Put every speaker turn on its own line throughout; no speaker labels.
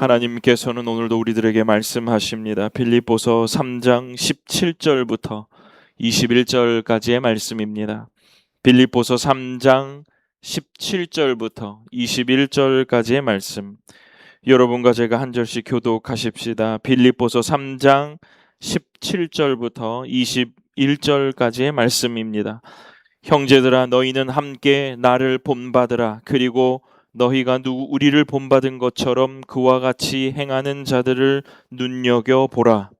하나님께서는 오늘도 우리들에게 말씀하십니다. 빌립보서 3장 17절부터 21절까지의 말씀입니다. 빌립보서 3장 17절부터 21절까지의 말씀. 여러분과 제가 한 절씩 교독하십시다. 빌립보서 3장 17절부터 21절까지의 말씀입니다. 형제들아, 너희는 함께 나를 본받으라. 그리고 너희가 우리를 본받은 것처럼 그와 같이 행하는 자들을 눈여겨보라.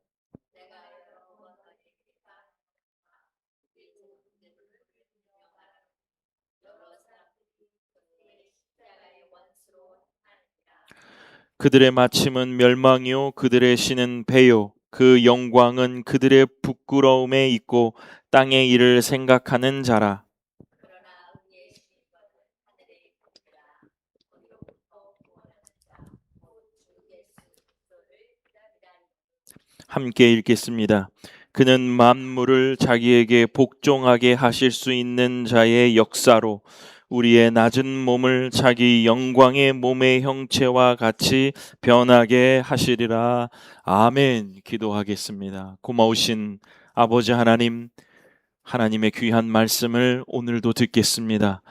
그들의 마침은 멸망이요 그들의 신은 배요 그 영광은 그들의 부끄러움에 있고 땅의 일을 생각하는 자라. 함께 읽겠습니다. 그는 만물을 자기에게 복종하게 하실 수 있는 자의 역사로 우리의 낮은 몸을 자기 영광의 몸의 형체와 같이 변하게 하시리라. 아멘. 기도하겠습니다. 고마우신 아버지 하나님, 하나님의 귀한 말씀을 오늘도 듣겠습니다.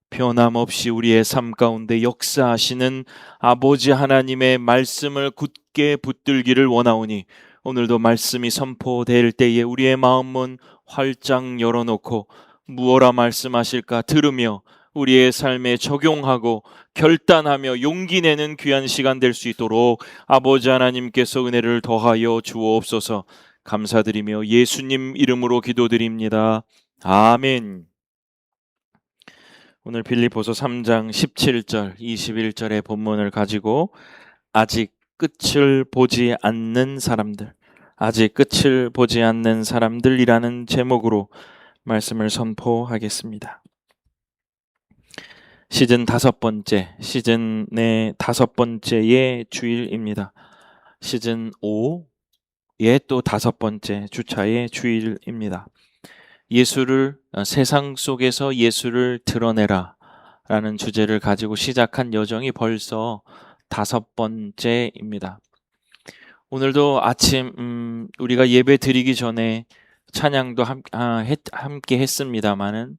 변함없이 우리의 삶 가운데 역사하시는 아버지 하나님의 말씀을 굳게 붙들기를 원하오니 오늘도 말씀이 선포될 때에 우리의 마음은 활짝 열어놓고 무엇라 말씀하실까 들으며 우리의 삶에 적용하고 결단하며 용기 내는 귀한 시간 될 수 있도록 아버지 하나님께서 은혜를 더하여 주옵소서. 감사드리며 예수님 이름으로 기도드립니다. 아멘. 오늘 빌립보서 3장 17절 21절의 본문을 가지고 아직 끝을 보지 않는 사람들, 아직 끝을 보지 않는 사람들이라는 제목으로 말씀을 선포하겠습니다. 시즌의 5번째의 주일입니다. 시즌 5의 또 5번째 주차의 주일입니다. 세상 속에서 예수를 드러내라 라는 주제를 가지고 시작한 여정이 벌써 5번째입니다. 오늘도 아침 우리가 예배 드리기 전에 찬양도 함께 했습니다마는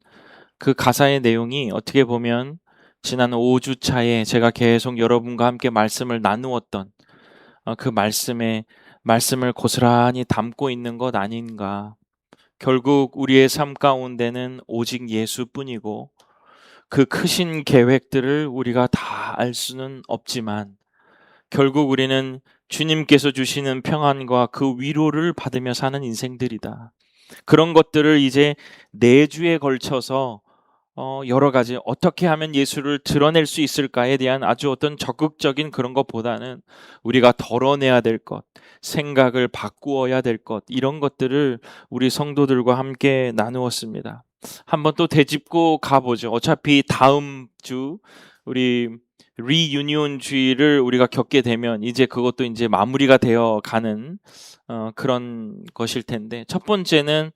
그 가사의 내용이 어떻게 보면 지난 5주차에 제가 계속 여러분과 함께 말씀을 나누었던 그 말씀을 고스란히 담고 있는 것 아닌가. 결국 우리의 삶 가운데는 오직 예수뿐이고 그 크신 계획들을 우리가 다 알 수는 없지만 결국 우리는 주님께서 주시는 평안과 그 위로를 받으며 사는 인생들이다. 그런 것들을 이제 4주에 걸쳐서 여러 가지 어떻게 하면 예수를 드러낼 수 있을까에 대한 아주 어떤 적극적인 그런 것보다는 우리가 덜어내야 될 것, 생각을 바꾸어야 될 것, 이런 것들을 우리 성도들과 함께 나누었습니다. 한번 또 되짚고 가보죠. 어차피 다음 주 우리 리유니온 주일을 우리가 겪게 되면 이제 그것도 이제 마무리가 되어 가는 그런 것일 텐데, 첫 번째는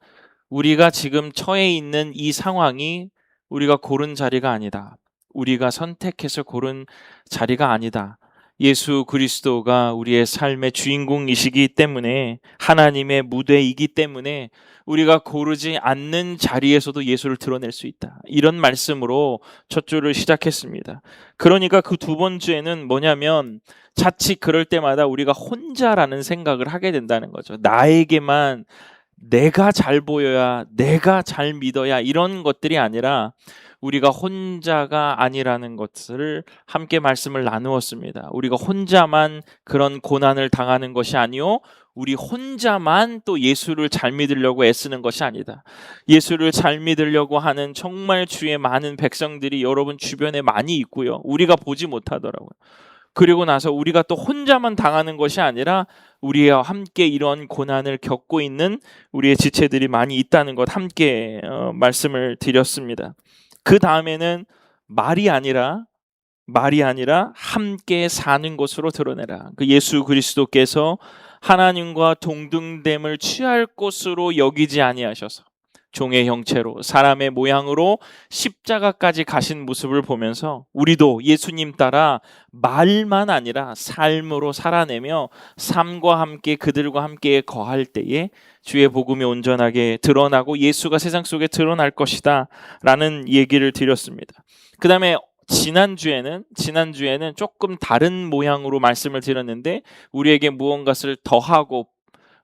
우리가 지금 처해 있는 이 상황이 우리가 고른 자리가 아니다. 우리가 선택해서 고른 자리가 아니다. 예수 그리스도가 우리의 삶의 주인공이시기 때문에, 하나님의 무대이기 때문에 우리가 고르지 않는 자리에서도 예수를 드러낼 수 있다. 이런 말씀으로 첫 주를 시작했습니다. 그러니까 그 두 번째는 뭐냐면, 자칫 그럴 때마다 우리가 혼자라는 생각을 하게 된다는 거죠. 나에게만 내가 잘 보여야, 내가 잘 믿어야, 이런 것들이 아니라 우리가 혼자가 아니라는 것을 함께 말씀을 나누었습니다. 우리가 혼자만 그런 고난을 당하는 것이 아니요, 우리 혼자만 또 예수를 잘 믿으려고 애쓰는 것이 아니다. 예수를 잘 믿으려고 하는 정말 주의 많은 백성들이 여러분 주변에 많이 있고요, 우리가 보지 못하더라고요. 그리고 나서 우리가 또 혼자만 당하는 것이 아니라 우리와 함께 이런 고난을 겪고 있는 우리의 지체들이 많이 있다는 것 함께 말씀을 드렸습니다. 그 다음에는 말이 아니라 함께 사는 것으로 드러내라. 그 예수 그리스도께서 하나님과 동등됨을 취할 것으로 여기지 아니하셔서 종의 형체로 사람의 모양으로 십자가까지 가신 모습을 보면서 우리도 예수님 따라 말만 아니라 삶으로 살아내며 삶과 함께 그들과 함께 거할 때에 주의 복음이 온전하게 드러나고 예수가 세상 속에 드러날 것이다 라는 얘기를 드렸습니다. 그 다음에 지난주에는 조금 다른 모양으로 말씀을 드렸는데 우리에게 무언가를 더하고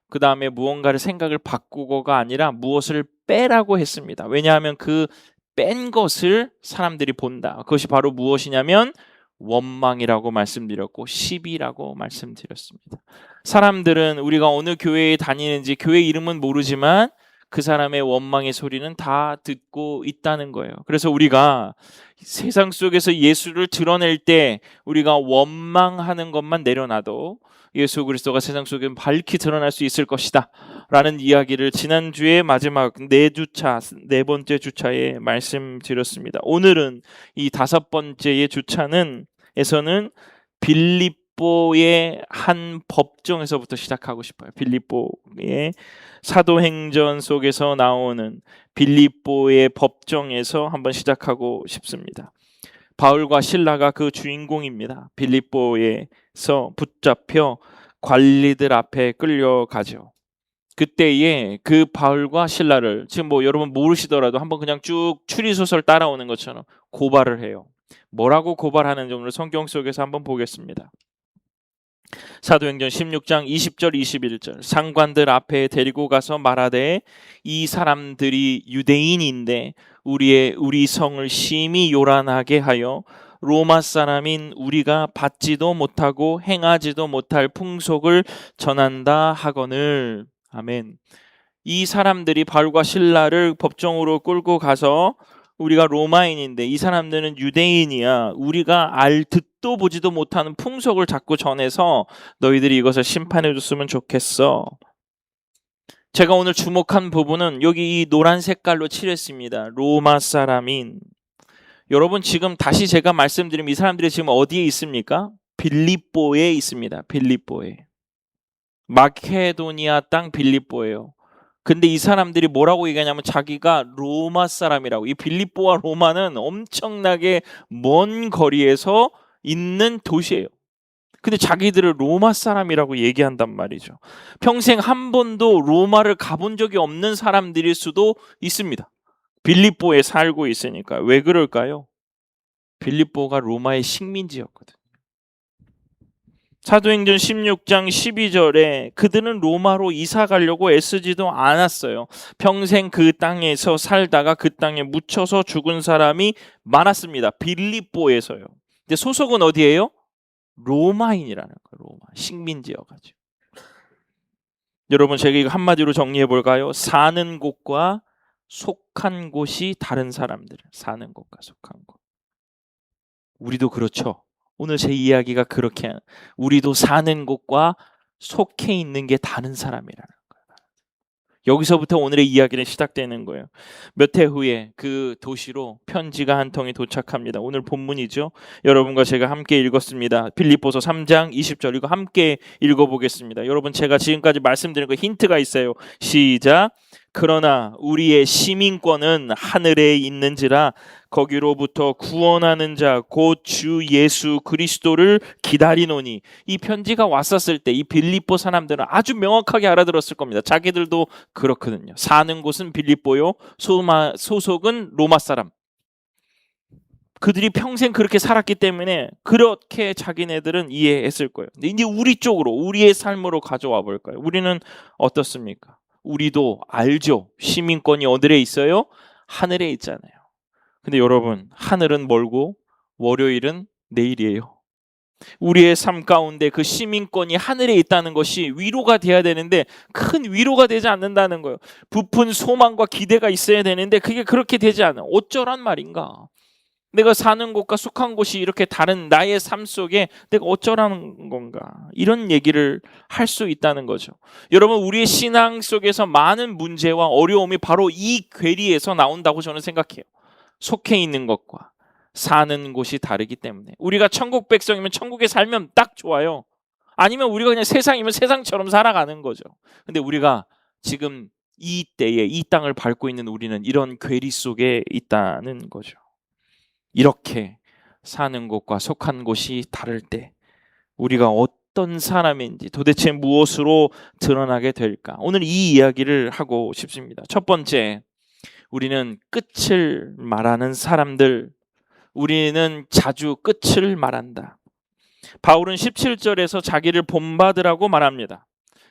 그 다음에 무언가를 생각을 바꾸고가 아니라 무엇을 빼라고 했습니다. 왜냐하면 그 뺀 것을 사람들이 본다. 그것이 바로 무엇이냐면 원망이라고 말씀드렸고 시비라고 말씀드렸습니다. 사람들은 우리가 어느 교회에 다니는지 교회 이름은 모르지만 그 사람의 원망의 소리는 다 듣고 있다는 거예요. 그래서 우리가 세상 속에서 예수를 드러낼 때 우리가 원망하는 것만 내려놔도 예수 그리스도가 세상 속에 밝히 드러날 수 있을 것이다 라는 이야기를 지난주에 마지막 네 번째 주차에 말씀드렸습니다. 오늘은 이 다섯 번째의 주차에서는 빌립보의 한 법정에서부터 시작하고 싶어요. 빌립보의 사도행전 속에서 나오는 빌립보의 법정에서 한번 시작하고 싶습니다. 바울과 실라가 그 주인공입니다. 빌립보에서 붙잡혀 관리들 앞에 끌려가죠. 그때에 그 바울과 실라를 지금 여러분 모르시더라도 한번 그냥 쭉 추리소설 따라오는 것처럼 고발을 해요. 뭐라고 고발하는 점을 성경 속에서 한번 보겠습니다. 사도행전 16장 20절 21절 상관들 앞에 데리고 가서 말하되 이 사람들이 유대인인데 우리 성을 심히 요란하게 하여 로마 사람인 우리가 받지도 못하고 행하지도 못할 풍속을 전한다 하거늘. 아멘. 이 사람들이 바울과 실라를 법정으로 끌고 가서 우리가 로마인인데 이 사람들은 유대인이야. 우리가 듣도 보지도 못하는 풍속을 자꾸 전해서 너희들이 이것을 심판해 줬으면 좋겠어. 제가 오늘 주목한 부분은 여기 이 노란 색깔로 칠했습니다. 로마 사람인. 여러분 지금 다시 제가 말씀드리면 이 사람들이 지금 어디에 있습니까? 빌립보에 있습니다. 빌립보에. 마케도니아 땅 빌립보예요. 근데 이 사람들이 뭐라고 얘기하냐면 자기가 로마 사람이라고. 이 빌립보와 로마는 엄청나게 먼 거리에서 있는 도시예요. 근데 자기들을 로마 사람이라고 얘기한단 말이죠. 평생 한 번도 로마를 가본 적이 없는 사람들일 수도 있습니다. 빌립보에 살고 있으니까. 왜 그럴까요? 빌립보가 로마의 식민지였거든요. 사도행전 16장 12절에 그들은 로마로 이사 가려고 애쓰지도 않았어요. 평생 그 땅에서 살다가 그 땅에 묻혀서 죽은 사람이 많았습니다. 빌립보에서요. 근데 소속은 어디예요? 로마인이라는 거예요. 로마 식민지여가지고. 여러분 제가 이거 한마디로 정리해 볼까요? 사는 곳과 속한 곳이 다른 사람들. 사는 곳과 속한 곳. 우리도 그렇죠. 오늘 제 이야기가 그렇게 우리도 사는 곳과 속해 있는 게 다른 사람이라는 거예요. 여기서부터 오늘의 이야기는 시작되는 거예요. 몇 해 후에 그 도시로 편지가 한 통이 도착합니다. 오늘 본문이죠. 여러분과 제가 함께 읽었습니다. 빌립보서 3장 20절 이거 함께 읽어보겠습니다. 여러분 제가 지금까지 말씀드린 거 힌트가 있어요. 시작. 그러나 우리의 시민권은 하늘에 있는지라 거기로부터 구원하는 자 곧 주 예수 그리스도를 기다리노니. 이 편지가 왔었을 때 이 빌립보 사람들은 아주 명확하게 알아들었을 겁니다. 자기들도 그렇거든요. 사는 곳은 빌립보요. 소속은 로마 사람. 그들이 평생 그렇게 살았기 때문에 그렇게 자기네들은 이해했을 거예요. 근데 이제 우리 쪽으로 우리의 삶으로 가져와 볼까요? 우리는 어떻습니까? 우리도 알죠. 시민권이 어디에 있어요? 하늘에 있잖아요. 근데 여러분 하늘은 멀고 월요일은 내일이에요. 우리의 삶 가운데 그 시민권이 하늘에 있다는 것이 위로가 돼야 되는데 큰 위로가 되지 않는다는 거예요. 부푼 소망과 기대가 있어야 되는데 그게 그렇게 되지 않아. 어쩌란 말인가. 내가 사는 곳과 속한 곳이 이렇게 다른 나의 삶 속에 내가 어쩌라는 건가. 이런 얘기를 할 수 있다는 거죠. 여러분 우리의 신앙 속에서 많은 문제와 어려움이 바로 이 괴리에서 나온다고 저는 생각해요. 속해 있는 것과 사는 곳이 다르기 때문에. 우리가 천국 백성이면 천국에 살면 딱 좋아요. 아니면 우리가 그냥 세상이면 세상처럼 살아가는 거죠. 근데 우리가 지금 이 때에 이 땅을 밟고 있는 우리는 이런 괴리 속에 있다는 거죠. 이렇게 사는 곳과 속한 곳이 다를 때 우리가 어떤 사람인지 도대체 무엇으로 드러나게 될까? 오늘 이 이야기를 하고 싶습니다. 첫 번째, 우리는 끝을 말하는 사람들, 우리는 자주 끝을 말한다. 바울은 17절에서 자기를 본받으라고 말합니다.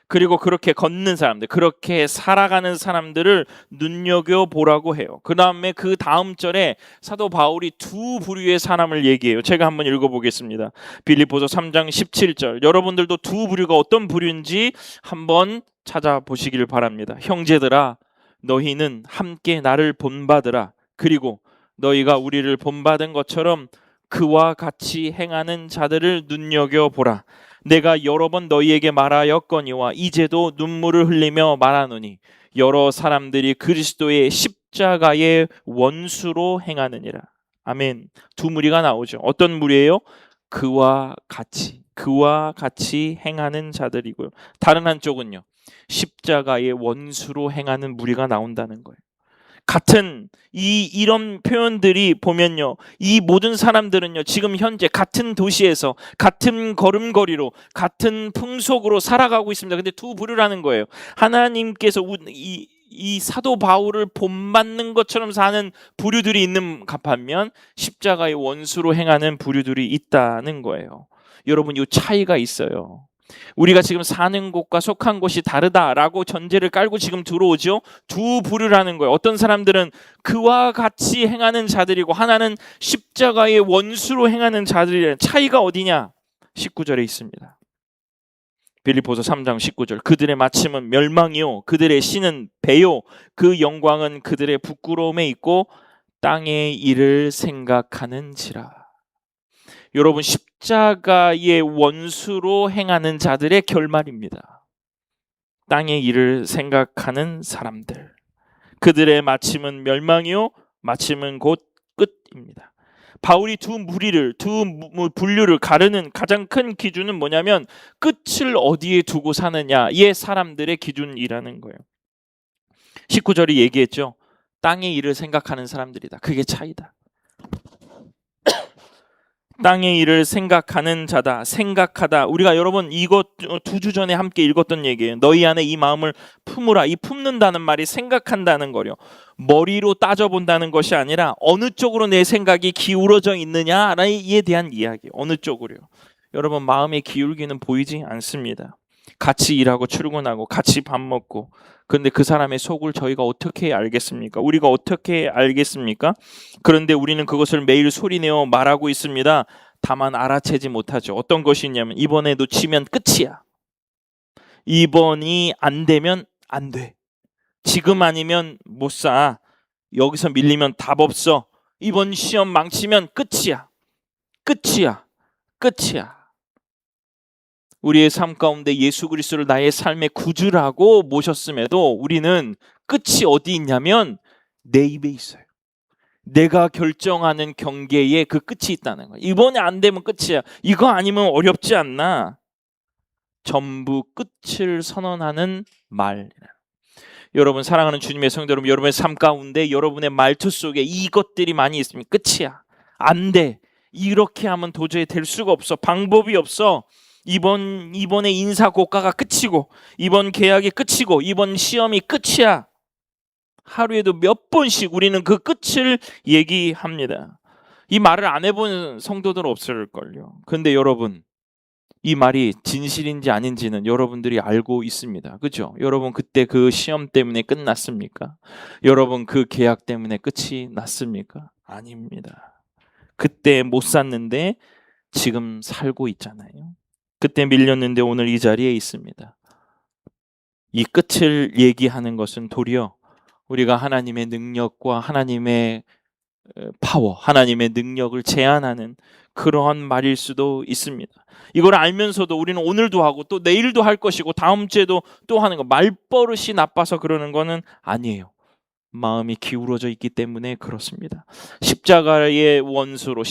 그리고 그렇게 걷는 사람들, 그렇게 살아가는 사람들을 눈여겨보라고 해요. 그 다음 절에 사도 바울이 두 부류의 사람을 얘기해요. 제가 한번 읽어보겠습니다. 빌립보서 3장 17절. 여러분들도 두 부류가 어떤 부류인지 한번 찾아보시길 바랍니다. 형제들아, 너희는 함께 나를 본받으라. 그리고 너희가 우리를 본받은 것처럼 그와 같이 행하는 자들을 눈여겨보라. 내가 여러 번 너희에게 말하였거니와 이제도 눈물을 흘리며 말하노니 여러 사람들이 그리스도의 십자가의 원수로 행하느니라. 아멘. 두 무리가 나오죠. 어떤 무리예요? 그와 같이 행하는 자들이고요. 다른 한쪽은요, 십자가의 원수로 행하는 무리가 나온다는 거예요. 같은 이런 표현들이 보면요, 이 모든 사람들은요, 지금 현재 같은 도시에서 같은 걸음걸이로 같은 풍속으로 살아가고 있습니다. 근데 두 부류라는 거예요. 하나님께서 이 사도 바울을 본받는 것처럼 사는 부류들이 있는 반면 십자가의 원수로 행하는 부류들이 있다는 거예요. 여러분, 이 차이가 있어요. 우리가 지금 사는 곳과 속한 곳이 다르다라고 전제를 깔고 지금 들어오죠. 두 부류라는 거예요. 어떤 사람들은 그와 같이 행하는 자들이고 하나는 십자가의 원수로 행하는 자들이라는 차이가 어디냐? 19절에 있습니다. 빌립보서 3장 19절. 그들의 마침은 멸망이요 그들의 신은 배요 그 영광은 그들의 부끄러움에 있고 땅의 일을 생각하는지라. 여러분, 십자가의 원수로 행하는 자들의 결말입니다. 땅의 일을 생각하는 사람들. 그들의 마침은 멸망이요 마침은 곧 끝입니다. 바울이 두 분류를 가르는 가장 큰 기준은 뭐냐면 끝을 어디에 두고 사느냐의 사람들의 기준이라는 거예요. 19절이 얘기했죠. 땅의 일을 생각하는 사람들이다. 그게 차이다. 땅의 일을 생각하는 자다. 생각하다. 우리가 여러분 이거 2주 전에 함께 읽었던 얘기예요. 너희 안에 이 마음을 품으라. 이 품는다는 말이 생각한다는 거요. 머리로 따져본다는 것이 아니라 어느 쪽으로 내 생각이 기울어져 있느냐에 대한 이야기. 어느 쪽으로요. 여러분, 마음의 기울기는 보이지 않습니다. 같이 일하고 출근하고 같이 밥 먹고, 그런데 그 사람의 속을 저희가 어떻게 알겠습니까? 우리가 어떻게 알겠습니까? 그런데 우리는 그것을 매일 소리내어 말하고 있습니다. 다만 알아채지 못하죠. 어떤 것이 있냐면 이번에 놓치면 끝이야. 이번이 안 되면 안 돼. 지금 아니면 못 사. 여기서 밀리면 답 없어. 이번 시험 망치면 끝이야. 끝이야. 우리의 삶 가운데 예수 그리스도를 나의 삶의 구주라고 모셨음에도 우리는 끝이 어디 있냐면 내 입에 있어요. 내가 결정하는 경계에 그 끝이 있다는 거예요. 이번에 안 되면 끝이야. 이거 아니면 어렵지 않나? 전부 끝을 선언하는 말. 여러분, 사랑하는 주님의 성도 여러분, 여러분의 삶 가운데 여러분의 말투 속에 이것들이 많이 있으면 끝이야. 안 돼. 이렇게 하면 도저히 될 수가 없어. 방법이 없어. 이번에 인사 고과가 끝이고, 이번 계약이 끝이고, 이번 시험이 끝이야. 하루에도 몇 번씩 우리는 그 끝을 얘기합니다. 이 말을 안 해본 성도들은 없을걸요. 근데 여러분, 이 말이 진실인지 아닌지는 여러분들이 알고 있습니다. 그렇죠? 여러분, 그때 그 시험 때문에 끝났습니까? 여러분, 그 계약 때문에 끝이 났습니까? 아닙니다. 그때 못 샀는데 지금 살고 있잖아요. 그때 밀렸는데 오늘 이 자리에 있습니다. 이 끝을 얘기하는 것은 도리어 우리가 하나님의 능력과 하나님의 파워, 하나님의 능력을 제한하는 그러한 말일 수도 있습니다. 이걸 알면서도 우리는 오늘도 하고 또 내일도 할 것이고 다음 주에도 또 하는 거, 말버릇이 나빠서 그러는 거는 아니에요. 마음이 기울어져 있기 때문에 그렇습니다. 십자가의 원수로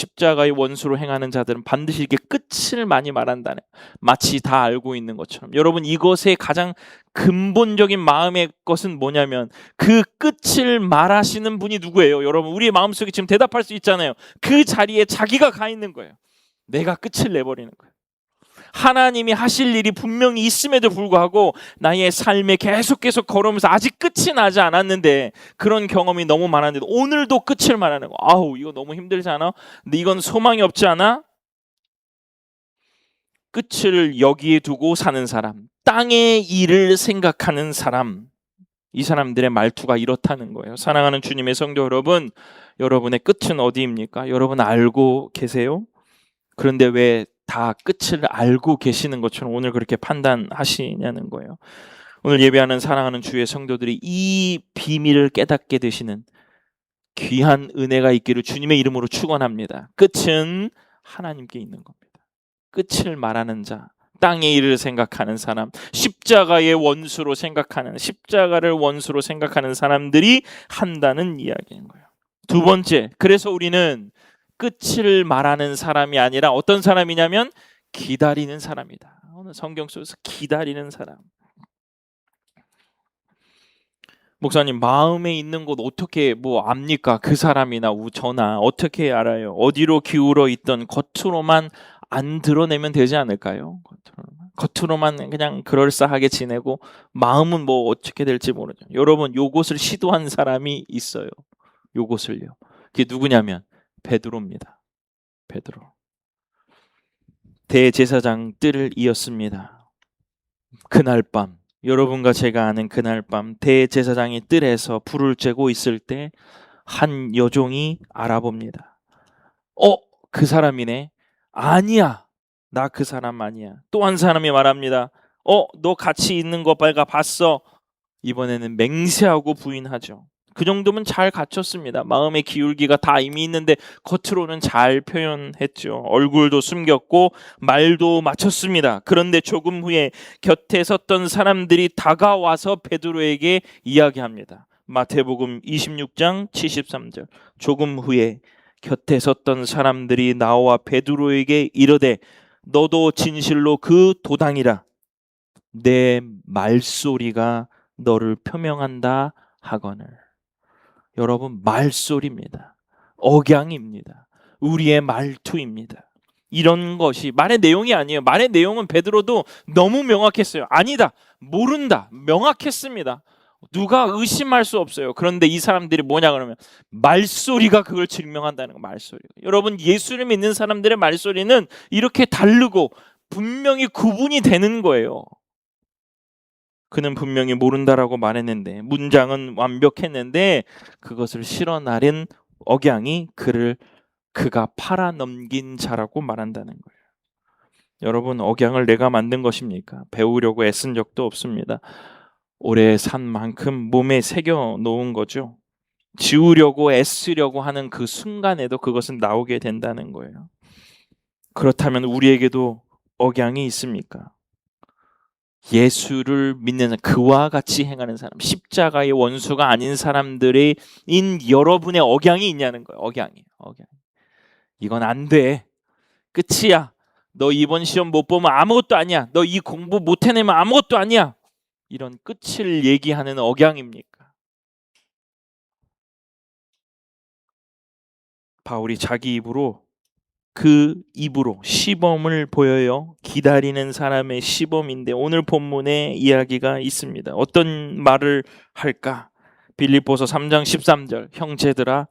행하는 자들은 반드시 이렇게 끝을 많이 말한다네. 마치 다 알고 있는 것처럼. 여러분, 이것의 가장 근본적인 마음의 것은 뭐냐면 그 끝을 말하시는 분이 누구예요? 여러분, 우리의 마음속에 지금 대답할 수 있잖아요. 그 자리에 자기가 가 있는 거예요. 내가 끝을 내버리는 거예요. 하나님이 하실 일이 분명히 있음에도 불구하고 나의 삶에 계속 걸으면서 아직 끝이 나지 않았는데, 그런 경험이 너무 많았는데 오늘도 끝을 말하는 거. 아우, 이거 너무 힘들지 않아? 근데 이건 소망이 없지 않아? 끝을 여기에 두고 사는 사람, 땅의 일을 생각하는 사람, 이 사람들의 말투가 이렇다는 거예요. 사랑하는 주님의 성도 여러분, 여러분의 끝은 어디입니까? 여러분 알고 계세요? 그런데 왜 다 끝을 알고 계시는 것처럼 오늘 그렇게 판단하시냐는 거예요. 오늘 예배하는 사랑하는 주의 성도들이 이 비밀을 깨닫게 되시는 귀한 은혜가 있기를 주님의 이름으로 축원합니다. 끝은 하나님께 있는 겁니다. 끝을 말하는 자, 땅의 일을 생각하는 사람, 십자가를 원수로 생각하는 사람들이 한다는 이야기인 거예요. 두 번째, 그래서 우리는 끝을 말하는 사람이 아니라 어떤 사람이냐면 기다리는 사람이다. 오늘 성경 속에서 기다리는 사람. 목사님, 마음에 있는 곳 어떻게 압니까? 그 사람이나 저나 어떻게 알아요? 어디로 기울어 있던 겉으로만 안 드러내면 되지 않을까요? 겉으로만 그냥 그럴싸하게 지내고 마음은 어떻게 될지 모르죠. 여러분, 요것을 시도한 사람이 있어요. 요것을요. 그게 누구냐면 베드로입니다. 베드로. 대제사장 뜰을 이었습니다. 그날 밤, 여러분과 제가 아는 그날 밤, 대제사장이 뜰에서 불을 쬐고 있을 때 한 여종이 알아봅니다. 그 사람이네. 아니야, 나 그 사람 아니야. 또 한 사람이 말합니다. 너 같이 있는 거 빨가 봤어. 이번에는 맹세하고 부인하죠. 그 정도면 잘 갖췄습니다. 마음의 기울기가 다 이미 있는데 겉으로는 잘 표현했죠. 얼굴도 숨겼고 말도 맞췄습니다. 그런데 조금 후에 곁에 섰던 사람들이 다가와서 베드로에게 이야기합니다. 마태복음 26장 73절. 조금 후에 곁에 섰던 사람들이 나와 베드로에게 이르되 너도 진실로 그 도당이라. 내 말소리가 너를 표명한다 하거늘. 여러분, 말소리입니다. 억양입니다. 우리의 말투입니다. 이런 것이 말의 내용이 아니에요. 말의 내용은 베드로도 너무 명확했어요. 아니다, 모른다, 명확했습니다. 누가 의심할 수 없어요. 그런데 이 사람들이 뭐냐 그러면 말소리가 그걸 증명한다는 거. 말소리가. 여러분, 예수를 믿는 사람들의 말소리는 이렇게 다르고 분명히 구분이 되는 거예요. 그는 분명히 모른다라고 말했는데, 문장은 완벽했는데 그것을 실어나른 억양이 그가 팔아넘긴 자라고 말한다는 거예요. 여러분, 억양을 내가 만든 것입니까? 배우려고 애쓴 적도 없습니다. 오래 산 만큼 몸에 새겨 놓은 거죠. 지우려고 애쓰려고 하는 그 순간에도 그것은 나오게 된다는 거예요. 그렇다면 우리에게도 억양이 있습니까? 예수를 믿는 그와 같이 행하는 사람, 십자가의 원수가 아닌 사람들의 여러분의 억양이 있냐는 거예요. 억양. 이건 안 돼. 끝이야. 너 이번 시험 못 보면 아무것도 아니야. 너 이 공부 못 해내면 아무것도 아니야. 이런 끝을 얘기하는 억양입니까? 바울이 자기 입으로 시범을 보여요. 기다리는 사람의 시범인데 오늘 본문에 이야기가 있습니다. 어떤 말을 할까? 빌립보서 3장 13절. 형제들아,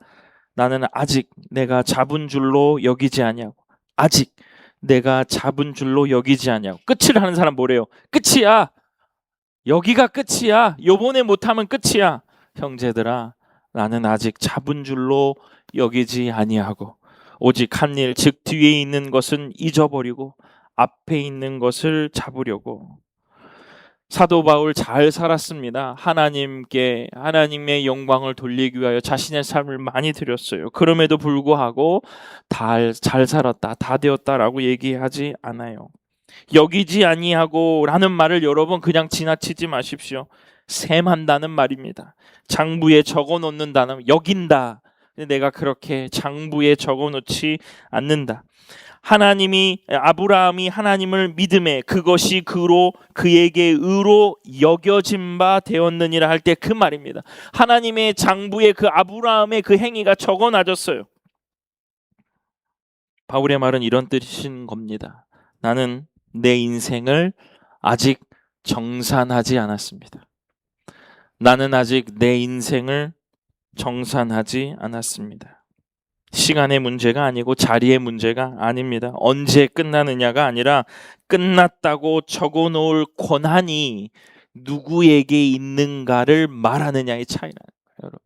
나는 아직 내가 잡은 줄로 여기지 아니하고. 아직 내가 잡은 줄로 여기지 아니하고. 끝을 하는 사람 뭐래요? 끝이야. 여기가 끝이야. 요번에 못하면 끝이야. 형제들아, 나는 아직 잡은 줄로 여기지 아니하고 오직 한 일, 즉 뒤에 있는 것은 잊어버리고 앞에 있는 것을 잡으려고. 사도 바울 잘 살았습니다. 하나님의 영광을 돌리기 위하여 자신의 삶을 많이 드렸어요. 그럼에도 불구하고 잘 살았다, 다 되었다라고 얘기하지 않아요. 여기지 아니하고 라는 말을 여러분 그냥 지나치지 마십시오. 셈한다는 말입니다. 장부에 적어 놓는다는, 여긴다. 내가 그렇게 장부에 적어 놓지 않는다. 아브라함이 하나님을 믿음에 그것이 그에게 의로 여겨진 바 되었느니라 할 때 그 말입니다. 하나님의 장부에 그 아브라함의 그 행위가 적어놔졌어요. 바울의 말은 이런 뜻인 겁니다. 나는 내 인생을 아직 정산하지 않았습니다. 나는 아직 내 인생을 정산하지 않았습니다. 시간의 문제가 아니고 자리의 문제가 아닙니다. 언제 끝나느냐가 아니라 끝났다고 적어놓을 권한이 누구에게 있는가를 말하느냐의 차이라는 거예요. 여러분.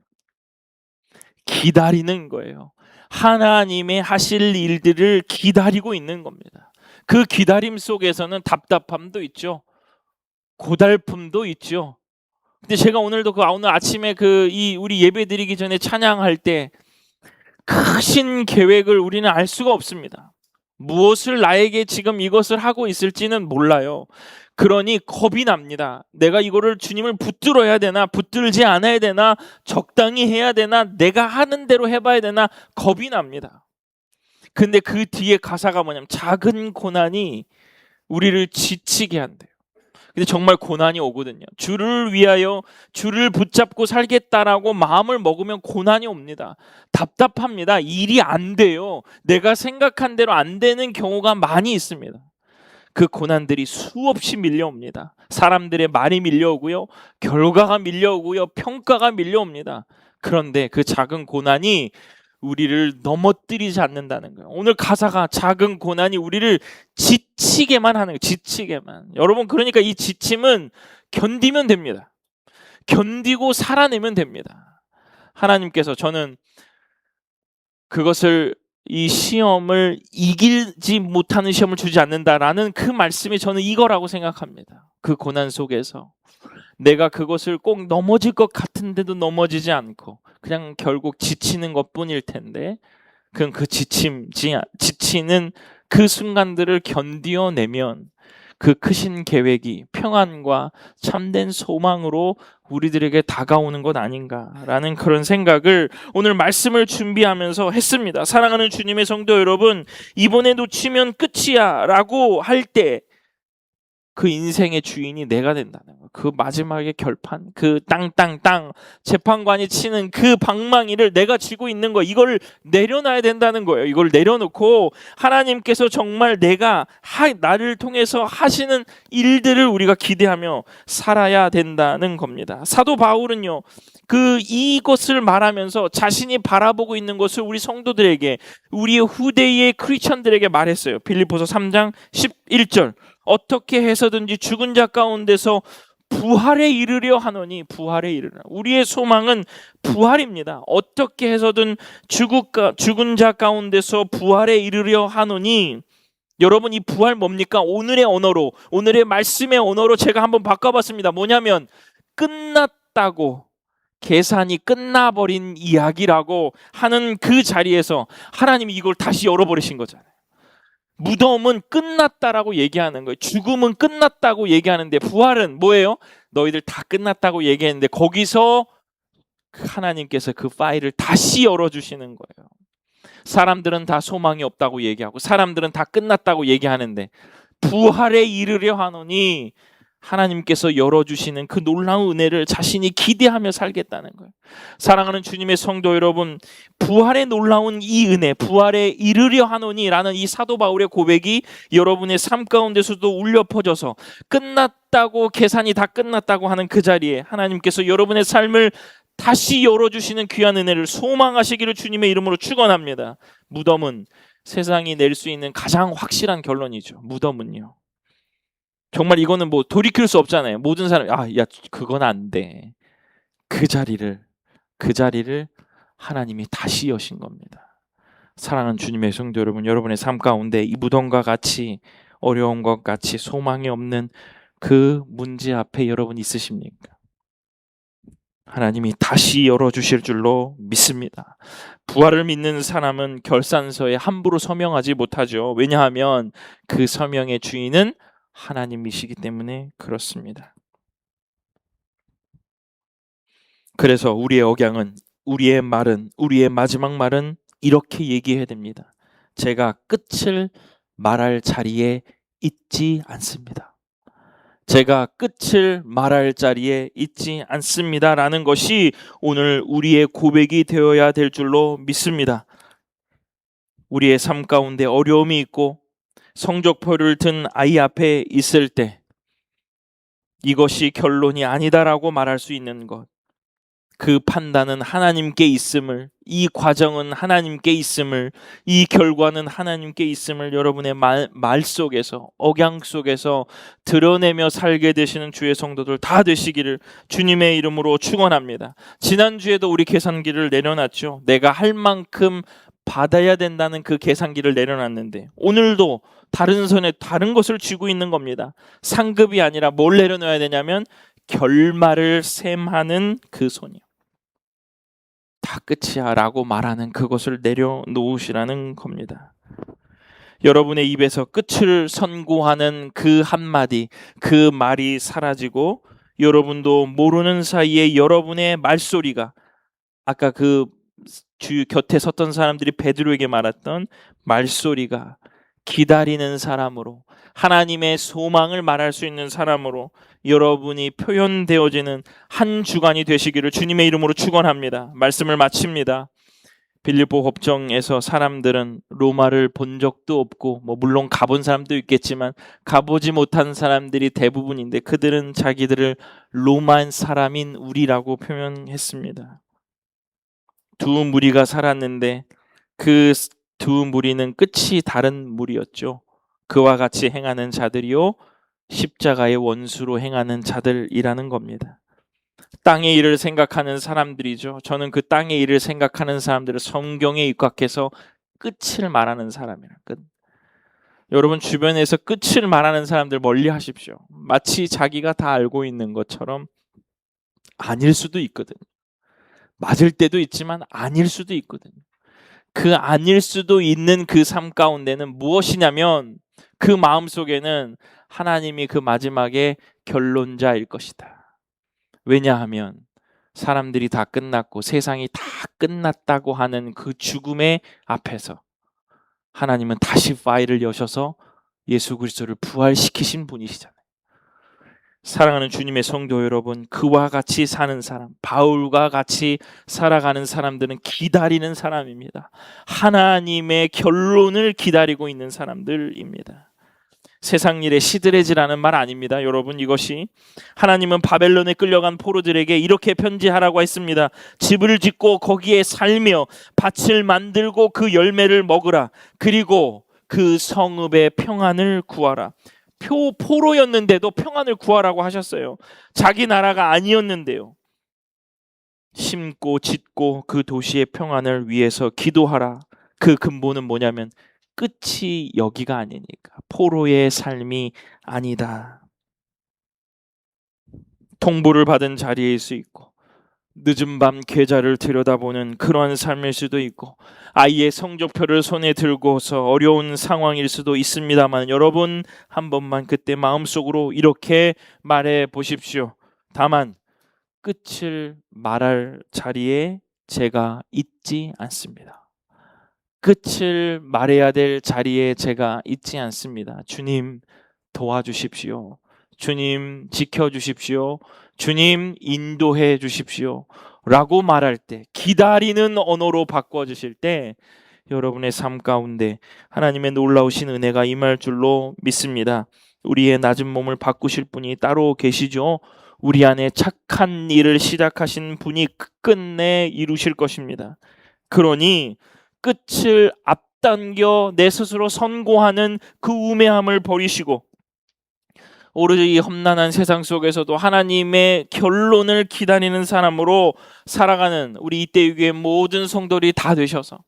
기다리는 거예요. 하나님의 하실 일들을 기다리고 있는 겁니다. 그 기다림 속에서는 답답함도 있죠. 고달픔도 있죠. 근데 제가 오늘 아침에 우리 예배 드리기 전에 찬양할 때 크신 계획을 우리는 알 수가 없습니다. 무엇을 나에게 지금 이것을 하고 있을지는 몰라요. 그러니 겁이 납니다. 내가 이거를 주님을 붙들어야 되나, 붙들지 않아야 되나, 적당히 해야 되나, 내가 하는 대로 해봐야 되나, 겁이 납니다. 근데 그 뒤에 가사가 뭐냐면 작은 고난이 우리를 지치게 한대요. 근데 정말 고난이 오거든요. 주를 위하여 주를 붙잡고 살겠다라고 마음을 먹으면 고난이 옵니다. 답답합니다. 일이 안 돼요. 내가 생각한 대로 안 되는 경우가 많이 있습니다. 그 고난들이 수없이 밀려옵니다. 사람들의 말이 밀려오고요. 결과가 밀려오고요. 평가가 밀려옵니다. 그런데 그 작은 고난이 우리를 넘어뜨리지 않는다는 거예요. 오늘 가사가 작은 고난이 우리를 지치게만 하는 거예요. 지치게만. 여러분, 그러니까 이 지침은 견디면 됩니다. 견디고 살아내면 됩니다. 하나님께서 저는 이 시험을 이기지 못하는 시험을 주지 않는다라는 그 말씀이 저는 이거라고 생각합니다. 그 고난 속에서 내가 그것을 꼭 넘어질 것 같은데도 넘어지지 않고 그냥 결국 지치는 것뿐일 텐데, 그럼 그 지치는 그 순간들을 견디어내면 그 크신 계획이 평안과 참된 소망으로 우리들에게 다가오는 것 아닌가라는 그런 생각을 오늘 말씀을 준비하면서 했습니다. 사랑하는 주님의 성도 여러분, 이번에 놓치면 끝이야 라고 할 때 그 인생의 주인이 내가 된다는 거예요. 그 마지막의 결판, 그 땅땅땅 재판관이 치는 그 방망이를 내가 쥐고 있는 거, 이걸 내려놔야 된다는 거예요. 이걸 내려놓고 하나님께서 정말 나를 통해서 하시는 일들을 우리가 기대하며 살아야 된다는 겁니다. 사도 바울은요, 이것을 말하면서 자신이 바라보고 있는 것을 우리 성도들에게, 우리의 후대의 크리스천들에게 말했어요. 빌립보서 3장 11절. 어떻게 해서든지 죽은 자 가운데서 부활에 이르려 하노니, 부활에 이르라. 우리의 소망은 부활입니다. 어떻게 해서든 죽은 자 가운데서 부활에 이르려 하노니, 여러분, 이 부활 뭡니까? 오늘의 언어로, 오늘의 말씀의 언어로 제가 한번 바꿔봤습니다. 뭐냐면 끝났다고, 계산이 끝나버린 이야기라고 하는 그 자리에서 하나님이 이걸 다시 열어버리신 거잖아요. 무덤은 끝났다라고 얘기하는 거예요. 죽음은 끝났다고 얘기하는데, 부활은 뭐예요? 너희들 다 끝났다고 얘기했는데 거기서 하나님께서 그 파일을 다시 열어주시는 거예요. 사람들은 다 소망이 없다고 얘기하고 사람들은 다 끝났다고 얘기하는데 부활에 이르려 하노니 하나님께서 열어주시는 그 놀라운 은혜를 자신이 기대하며 살겠다는 거예요. 사랑하는 주님의 성도 여러분, 부활의 놀라운 이 은혜, 부활에 이르려 하노니라는 이 사도 바울의 고백이 여러분의 삶 가운데서도 울려 퍼져서 끝났다고, 계산이 다 끝났다고 하는 그 자리에 하나님께서 여러분의 삶을 다시 열어주시는 귀한 은혜를 소망하시기를 주님의 이름으로 축원합니다. 무덤은 세상이 낼 수 있는 가장 확실한 결론이죠. 무덤은요. 정말 이거는 뭐 돌이킬 수 없잖아요. 모든 사람이 그건 안 돼. 그 자리를 하나님이 다시 여신 겁니다. 사랑하는 주님의 성도 여러분, 여러분의 삶 가운데 이 무덤과 같이 어려운 것 같이 소망이 없는 그 문제 앞에 여러분 있으십니까? 하나님이 다시 열어주실 줄로 믿습니다. 부활을 믿는 사람은 결산서에 함부로 서명하지 못하죠. 왜냐하면 그 서명의 주인은 하나님이시기 때문에 그렇습니다. 그래서 우리의 억양은, 우리의 말은, 우리의 마지막 말은 이렇게 얘기해야 됩니다. 제가 끝을 말할 자리에 있지 않습니다. 제가 끝을 말할 자리에 있지 않습니다. 라는 것이 오늘 우리의 고백이 되어야 될 줄로 믿습니다. 우리의 삶 가운데 어려움이 있고 성적표를 든 아이 앞에 있을 때 이것이 결론이 아니다라고 말할 수 있는 것, 그 판단은 하나님께 있음을, 이 과정은 하나님께 있음을, 이 결과는 하나님께 있음을 여러분의 말 속에서, 억양 속에서 드러내며 살게 되시는 주의 성도들 다 되시기를 주님의 이름으로 축원합니다. 지난주에도 우리 계산기를 내려놨죠. 내가 할 만큼 받아야 된다는 그 계산기를 내려놨는데 오늘도 다른 손에 다른 것을 쥐고 있는 겁니다. 상급이 아니라 뭘 내려놓아야 되냐면 결말을 셈하는 그 손이요. 다 끝이야 라고 말하는 그것을 내려놓으시라는 겁니다. 여러분의 입에서 끝을 선고하는 그 한마디, 그 말이 사라지고 여러분도 모르는 사이에 여러분의 말소리가, 아까 그 주 곁에 섰던 사람들이 베드로에게 말했던 말소리가 기다리는 사람으로, 하나님의 소망을 말할 수 있는 사람으로 여러분이 표현되어지는 한 주간이 되시기를 주님의 이름으로 축원합니다. 말씀을 마칩니다. 빌립보 법정에서 사람들은 로마를 본 적도 없고, 물론 가본 사람도 있겠지만 가보지 못한 사람들이 대부분인데 그들은 자기들을 로마 사람인 우리라고 표현했습니다. 두 무리가 살았는데 그 두 무리는 끝이 다른 무리였죠. 그와 같이 행하는 자들이요 십자가의 원수로 행하는 자들이라는 겁니다. 땅의 일을 생각하는 사람들이죠. 저는 그 땅의 일을 생각하는 사람들을 성경에 입각해서 끝을 말하는 사람이라. 끝. 여러분 주변에서 끝을 말하는 사람들 멀리 하십시오. 마치 자기가 다 알고 있는 것처럼 아닐 수도 있거든요. 맞을 때도 있지만 아닐 수도 있거든요. 그 아닐 수도 있는 그 삶 가운데는 무엇이냐면 그 마음속에는 하나님이 그 마지막에 결론자일 것이다. 왜냐하면 사람들이 다 끝났고 세상이 다 끝났다고 하는 그 죽음의 앞에서 하나님은 다시 파일을 여셔서 예수 그리스도를 부활시키신 분이시잖아요. 사랑하는 주님의 성도 여러분, 그와 같이 사는 사람, 바울과 같이 살아가는 사람들은 기다리는 사람입니다. 하나님의 결론을 기다리고 있는 사람들입니다. 세상 일에 시들해지라는 말 아닙니다. 여러분, 이것이 하나님은 바벨론에 끌려간 포로들에게 이렇게 편지하라고 했습니다. 집을 짓고 거기에 살며 밭을 만들고 그 열매를 먹으라. 그리고 그 성읍의 평안을 구하라. 포로였는데도 평안을 구하라고 하셨어요. 자기 나라가 아니었는데요. 심고 짓고 그 도시의 평안을 위해서 기도하라. 그 근본은 뭐냐면 끝이 여기가 아니니까, 포로의 삶이 아니다. 통보를 받은 자리일 수 있고 늦은 밤 계좌를 들여다보는 그러한 삶일 수도 있고 아이의 성적표를 손에 들고서 어려운 상황일 수도 있습니다만 여러분 한 번만 그때 마음속으로 이렇게 말해 보십시오. 다만 끝을 말할 자리에 제가 있지 않습니다. 끝을 말해야 될 자리에 제가 있지 않습니다. 주님 도와주십시오. 주님 지켜주십시오. 주님 인도해 주십시오. 라고 말할 때, 기다리는 언어로 바꿔주실 때 여러분의 삶 가운데 하나님의 놀라우신 은혜가 임할 줄로 믿습니다. 우리의 낮은 몸을 바꾸실 분이 따로 계시죠. 우리 안에 착한 일을 시작하신 분이 끝내 이루실 것입니다. 그러니 끝을 앞당겨 내 스스로 선고하는 그 우매함을 버리시고 오로지 이 험난한 세상 속에서도 하나님의 결론을 기다리는 사람으로 살아가는 우리 이때유교의 모든 성도들이 다 되셔서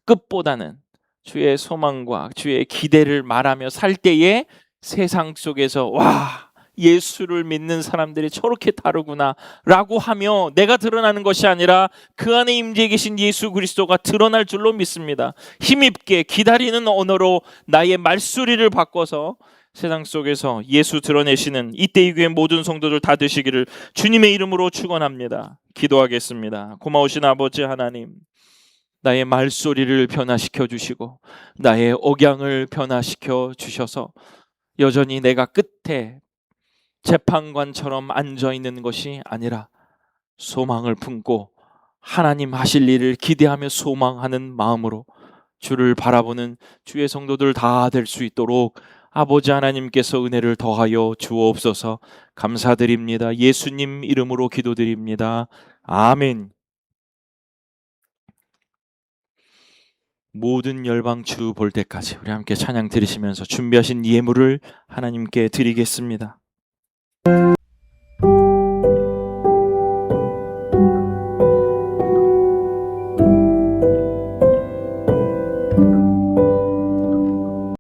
끝보다는 주의 소망과 주의 기대를 말하며 살 때에 세상 속에서 와, 예수를 믿는 사람들이 저렇게 다르구나 라고 하며 내가 드러나는 것이 아니라 그 안에 임재해 계신 예수 그리스도가 드러날 줄로 믿습니다. 힘있게 기다리는 언어로 나의 말소리를 바꿔서 세상 속에서 예수 드러내시는 이때의 교회 모든 성도들 다 되시기를 주님의 이름으로 축원합니다. 기도하겠습니다. 고마우신 아버지 하나님, 나의 말소리를 변화시켜 주시고 나의 억양을 변화시켜 주셔서 여전히 내가 끝에 재판관처럼 앉아 있는 것이 아니라 소망을 품고 하나님 하실 일을 기대하며 소망하는 마음으로 주를 바라보는 주의 성도들 다 될 수 있도록 아버지 하나님께서 은혜를 더하여 주옵소서. 감사드립니다. 예수님 이름으로 기도드립니다. 아멘. 모든 열방 주 볼 때까지 우리 함께 찬양 드리시면서 준비하신 예물을 하나님께 드리겠습니다.